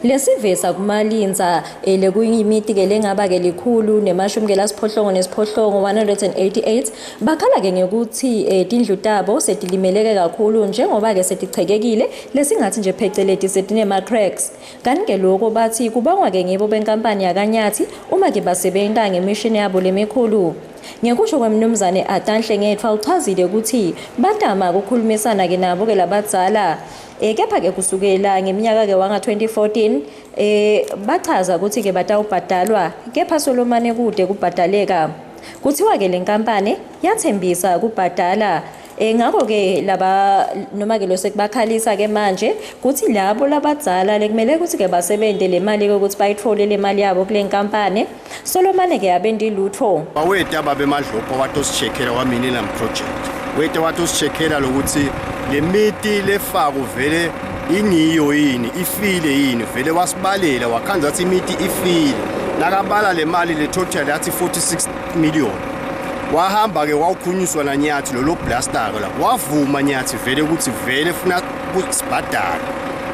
Lesivesa kumalinza lekuyimiti ke lengaba ke likhulu nemashumi ke lasiphohlongo nesiphohlongo 188 bakhala ke ngekuthi tindlu tabo setilimeleke kakhulu njengoba ke setichekekile lesingathi nje pheceleti setinema cracks kanti ke lokho bathi kubangwa ke ngibo benkampani yakanyathi uma ke basebenta ngemishini yabo lemikhulu. Ngekusho kwemnumzane Atanhle Ngethu uchazile ukuthi batama ukukhulumisana ke nabo ke labadzala kepha ke kusukela ngeminyaka ke wanga 2014 bachaza ukuthi ke batawubhadalwa kepha Solomane kude kubhadaleka kuthiwa ke lenkampani yathembisa kubhadala ngakho ke laba noma ke losekubakhalisa ke manje kuthi labo labadzala lekumele ukuthi ke basebente le mali ukuthi bayithole le mali yabo kule nkampani Solomane ke yabendi lutho wawethu ababe madlopho watosicheckela kwamini lam project wethu watosicheckela lokuthi le miti lefako vele ingiyo yini ifile yini vele wasibalela wakhanza athi imiti ifile nakabala le mali le total yathi 46 million wahamba ke wawukhunyiswa na Nyathi lo blaster ke la wavuma Nyathi vele ukuthi vele funa kusibhadala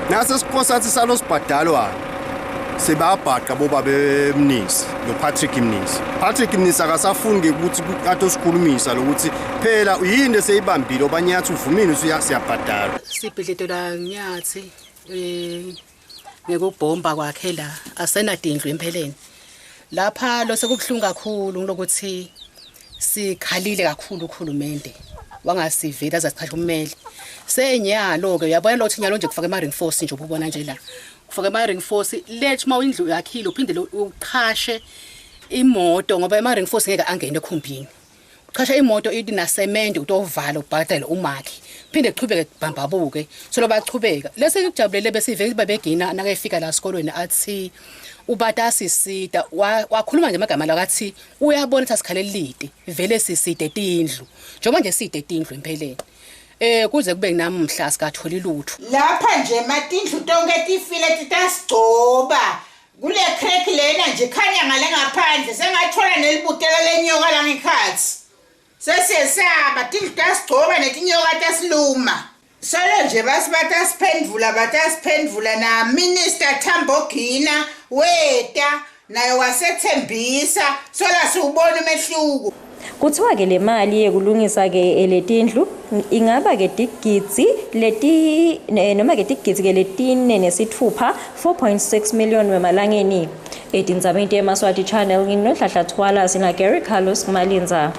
nase sikhosathi salo sibhadalwa sebabhaqa boba bemnisi lo Patrick Mnisi akasafuni ukuthi atosikhulumisa lokuthi phela yini eseyibambile obanyathi uvumile usiyabhadala sibhedleto la Nyathi ngekubhomba kwakhe la asenadindlu empheleni lapha lo sekubhlungu kakhulu ngokuthi sikhalile kakhulu ukhulumende wangasivela azachaza ummeli senyalo ke uyabona lo thinyalo nje kufaka ama-reinforce nje ubona nje la kufaka ama-reinforce lethi mawindlu yakhile uphinde uqhashe imoto ngoba ama-reinforce ngeke angene ekhumbini uqhashe imoto idina cement utovala ubhadale umakhi phinde kuchubeke bambabuke solo bachubeka lese kujabulele besivele babegina nakefika la esikolweni athi ubata sisida wakhuluma nje amagama la kathi uyabona ukuthi asikhale lide vele siside tindlu njengoba nje side tindlu empheleni kuze kube namhla sikatholi lutho lapha nje matindlu tonke tifile titasigcoba kule crack lena nje khanya ngale ngaphandle sengathola nelibutela lenyoka la ngekhathi sesiyesaba tindlu tasigcoba netinyoka tasiluma solo nje batasiphendvula na Minister Thambogina weta naye wasethembisa sola siubona umehluko kuthiwa ke le mali yekulungisa ke letindlu ingaba ke tigidzi leti noma ke tigidzi ke letine nesithupha 4.6 million wemalangeni etindzabeni yeMaswati Channel nginohlahla thwala sina Gary Carlos Malinza.